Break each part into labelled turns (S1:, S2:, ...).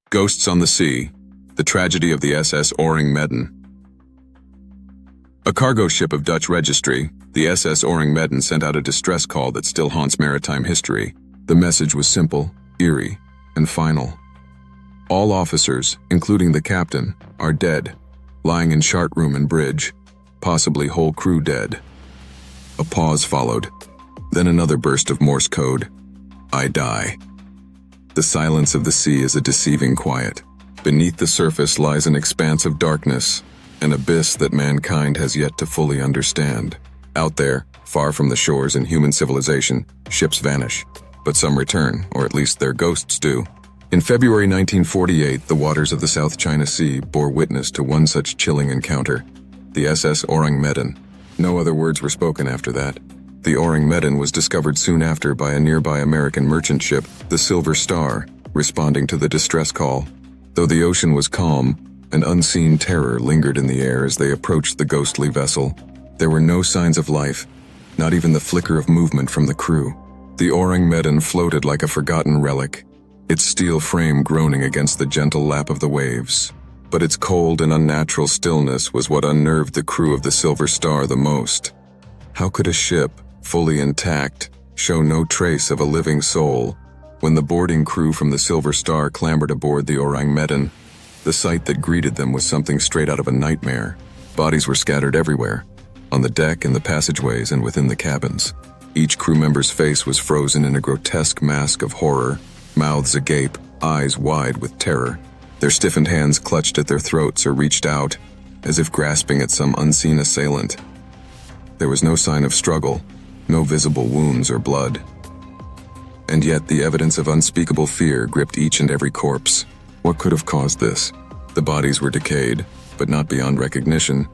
S1: Ghosts on the Sea, the tragedy of the SS Ourang Medan. A cargo ship of Dutch registry, the SS Ourang Medan sent out a distress call that still haunts maritime history. The message was simple, eerie, and final. All officers, including the captain, are dead, lying in chart room and bridge, possibly whole crew dead. A pause followed, then another burst of Morse code. I die. The silence of the sea is a deceiving quiet. Beneath the surface lies an expanse of darkness, an abyss that mankind has yet to fully understand. Out there, far from the shores and human civilization, ships vanish. But some return, or at least their ghosts do. In February 1948, the waters of the South China Sea bore witness to one such chilling encounter, the SS Ourang Medan. No other words were spoken after that. The Ourang Medan was discovered soon after by a nearby American merchant ship, the Silver Star, responding to the distress call. Though the ocean was calm, an unseen terror lingered in the air as they approached the ghostly vessel. There were no signs of life, not even the flicker of movement from the crew. The Ourang Medan floated like a forgotten relic, its steel frame groaning against the gentle lap of the waves. But its cold and unnatural stillness was what unnerved the crew of the Silver Star the most. How could a ship, fully intact, show no trace of a living soul? When the boarding crew from the Silver Star clambered aboard the Ourang Medan, the sight that greeted them was something straight out of a nightmare. Bodies were scattered everywhere, on the deck, in the passageways, and within the cabins. Each crew member's face was frozen in a grotesque mask of horror, mouths agape, eyes wide with terror. Their stiffened hands clutched at their throats or reached out, as if grasping at some unseen assailant. There was no sign of struggle, no visible wounds or blood. And yet the evidence of unspeakable fear gripped each and every corpse. What could have caused this? The bodies were decayed, but not beyond recognition.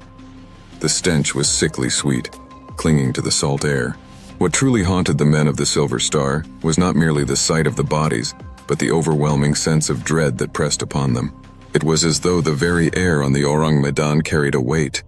S1: The stench was sickly sweet, clinging to the salt air. What truly haunted the men of the Silver Star was not merely the sight of the bodies, but the overwhelming sense of dread that pressed upon them. It was as though the very air on the Ourang Medan carried a weight,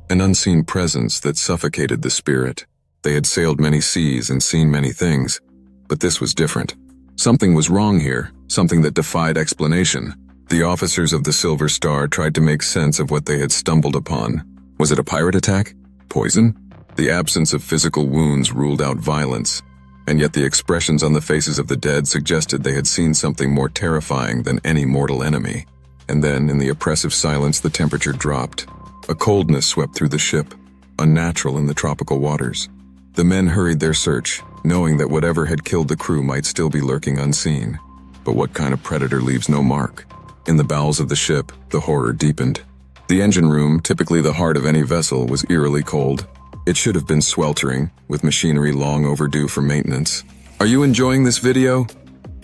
S1: an unseen presence that suffocated the spirit. They had sailed many seas and seen many things, but this was different. Something was wrong here, something that defied explanation. The officers of the Silver Star tried to make sense of what they had stumbled upon. Was it a pirate attack? Poison? The absence of physical wounds ruled out violence, and yet the expressions on the faces of the dead suggested they had seen something more terrifying than any mortal enemy. And then, in the oppressive silence, the temperature dropped. A coldness swept through the ship, unnatural in the tropical waters. The men hurried their search, knowing that whatever had killed the crew might still be lurking unseen. But what kind of predator leaves no mark? In the bowels of the ship, the horror deepened. The engine room, typically the heart of any vessel, was eerily cold. It should have been sweltering, with machinery long overdue for maintenance. Are you enjoying this video?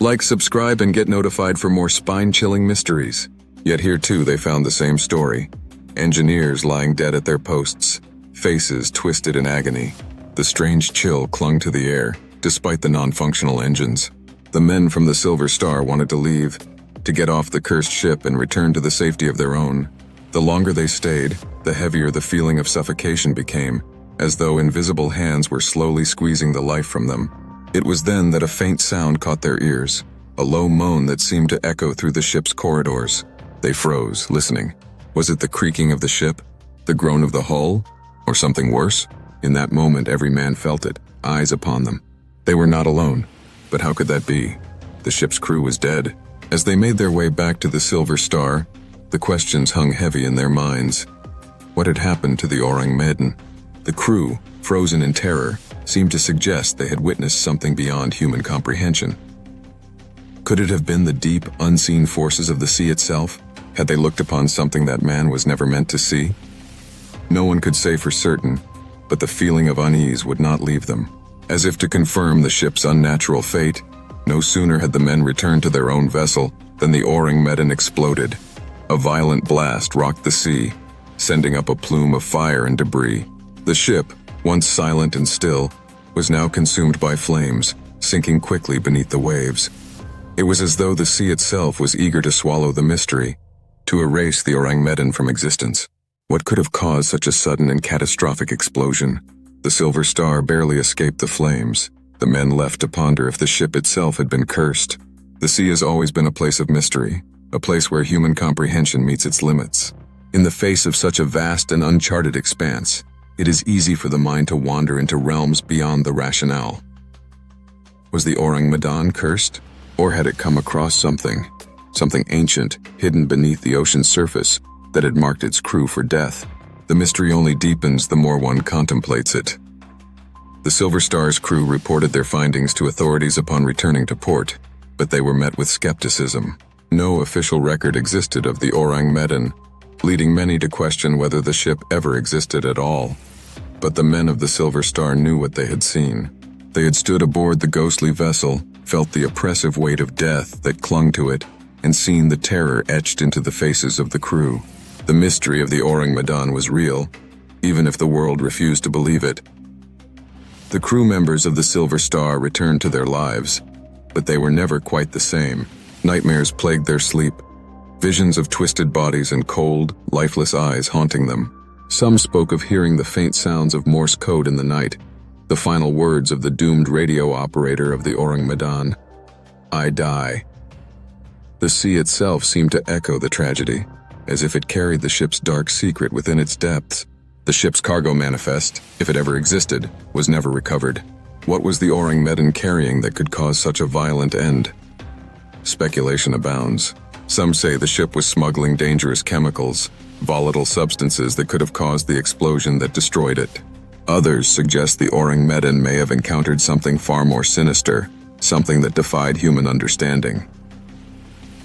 S1: Like, subscribe, and get notified for more spine-chilling mysteries. Yet here too they found the same story. Engineers lying dead at their posts, faces twisted in agony. The strange chill clung to the air, despite the non-functional engines. The men from the Silver Star wanted to leave, to get off the cursed ship and return to the safety of their own. The longer they stayed, the heavier the feeling of suffocation became, as though invisible hands were slowly squeezing the life from them. It was then that a faint sound caught their ears, a low moan that seemed to echo through the ship's corridors. They froze, listening. Was it the creaking of the ship, the groan of the hull, or something worse? In that moment, every man felt it, eyes upon them. They were not alone. But how could that be? The ship's crew was dead. As they made their way back to the Silver Star, the questions hung heavy in their minds. What had happened to the Ourang Medan? The crew, frozen in terror, seemed to suggest they had witnessed something beyond human comprehension. Could it have been the deep, unseen forces of the sea itself? Had they looked upon something that man was never meant to see? No one could say for certain, but the feeling of unease would not leave them. As if to confirm the ship's unnatural fate, no sooner had the men returned to their own vessel than the Ourang Medan exploded. A violent blast rocked the sea, sending up a plume of fire and debris. The ship, once silent and still, was now consumed by flames, sinking quickly beneath the waves. It was as though the sea itself was eager to swallow the mystery, to erase the Ourang Medan from existence. What could have caused such a sudden and catastrophic explosion? The Silver Star barely escaped the flames. The men left to ponder if the ship itself had been cursed. The sea has always been a place of mystery, a place where human comprehension meets its limits. In the face of such a vast and uncharted expanse, it is easy for the mind to wander into realms beyond the rationale. Was the Ourang Medan cursed? Or had it come across something ancient, hidden beneath the ocean's surface, that had marked its crew for death? The mystery only deepens the more one contemplates it. The Silver Star's crew reported their findings to authorities upon returning to port, but they were met with skepticism. No official record existed of the Ourang Medan, leading many to question whether the ship ever existed at all. But the men of the Silver Star knew what they had seen. They had stood aboard the ghostly vessel, felt the oppressive weight of death that clung to it, and seen the terror etched into the faces of the crew. The mystery of the Ourang Medan was real, even if the world refused to believe it. The crew members of the Silver Star returned to their lives, but they were never quite the same. Nightmares plagued their sleep, visions of twisted bodies and cold, lifeless eyes haunting them. Some spoke of hearing the faint sounds of Morse code in the night, the final words of the doomed radio operator of the Ourang Medan, "I die." The sea itself seemed to echo the tragedy, as if it carried the ship's dark secret within its depths. The ship's cargo manifest, if it ever existed, was never recovered. What was the Ourang Medan carrying that could cause such a violent end? Speculation abounds. Some say the ship was smuggling dangerous chemicals, volatile substances that could have caused the explosion that destroyed it. Others suggest the Ourang Medan may have encountered something far more sinister, something that defied human understanding.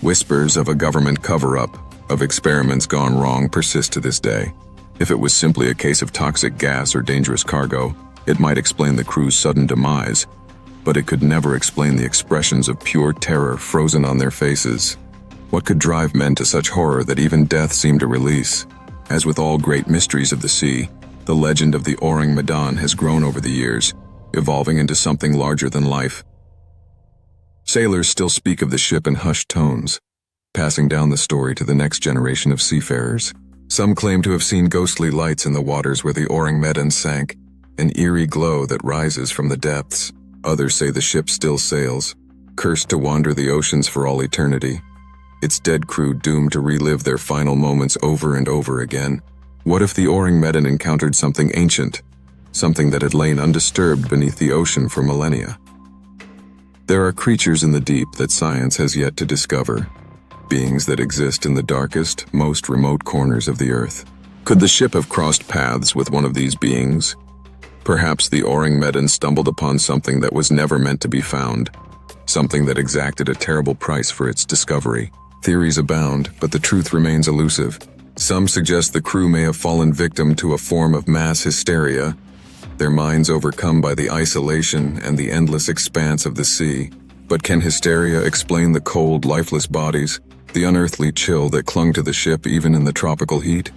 S1: Whispers of a government cover-up, of experiments gone wrong, persist to this day. If it was simply a case of toxic gas or dangerous cargo, it might explain the crew's sudden demise, but it could never explain the expressions of pure terror frozen on their faces. What could drive men to such horror that even death seemed a release? As with all great mysteries of the sea, the legend of the Ourang Medan has grown over the years, evolving into something larger than life. Sailors still speak of the ship in hushed tones, passing down the story to the next generation of seafarers. Some claim to have seen ghostly lights in the waters where the Ourang Medan sank, an eerie glow that rises from the depths. Others say the ship still sails, cursed to wander the oceans for all eternity, its dead crew doomed to relive their final moments over and over again. What if the Ourang Medan encountered something ancient, something that had lain undisturbed beneath the ocean for millennia? There are creatures in the deep that science has yet to discover, beings that exist in the darkest, most remote corners of the earth. Could the ship have crossed paths with one of these beings? Perhaps the Ourang Medan stumbled upon something that was never meant to be found, something that exacted a terrible price for its discovery. Theories abound, but the truth remains elusive. Some suggest the crew may have fallen victim to a form of mass hysteria, their minds overcome by the isolation and the endless expanse of the sea. But can hysteria explain the cold, lifeless bodies, the unearthly chill that clung to the ship even in the tropical heat?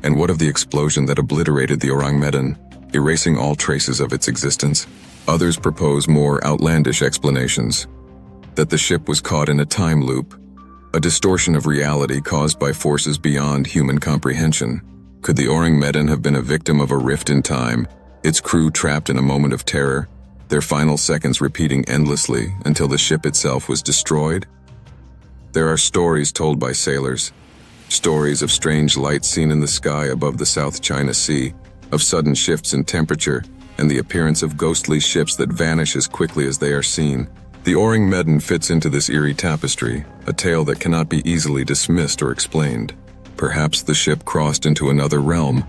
S1: And what of the explosion that obliterated the Ourang Medan, erasing all traces of its existence? Others propose more outlandish explanations, that the ship was caught in a time loop, a distortion of reality caused by forces beyond human comprehension. Could the Ourang Medan have been a victim of a rift in time, its crew trapped in a moment of terror, their final seconds repeating endlessly until the ship itself was destroyed? There are stories told by sailors, stories of strange lights seen in the sky above the South China Sea, of sudden shifts in temperature, and the appearance of ghostly ships that vanish as quickly as they are seen. The Ourang Medan fits into this eerie tapestry, a tale that cannot be easily dismissed or explained. Perhaps the ship crossed into another realm,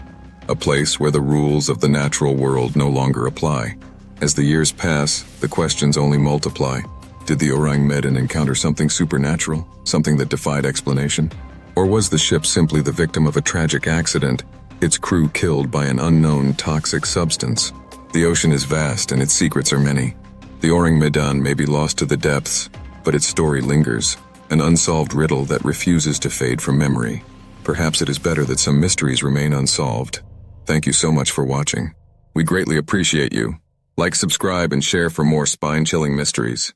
S1: a place where the rules of the natural world no longer apply. As the years pass, the questions only multiply. Did the Ourang Medan encounter something supernatural, something that defied explanation? Or was the ship simply the victim of a tragic accident, its crew killed by an unknown toxic substance? The ocean is vast and its secrets are many. The Ourang Medan may be lost to the depths, but its story lingers, an unsolved riddle that refuses to fade from memory. Perhaps it is better that some mysteries remain unsolved. Thank you so much for watching. We greatly appreciate you. Like, subscribe, and share for more spine-chilling mysteries.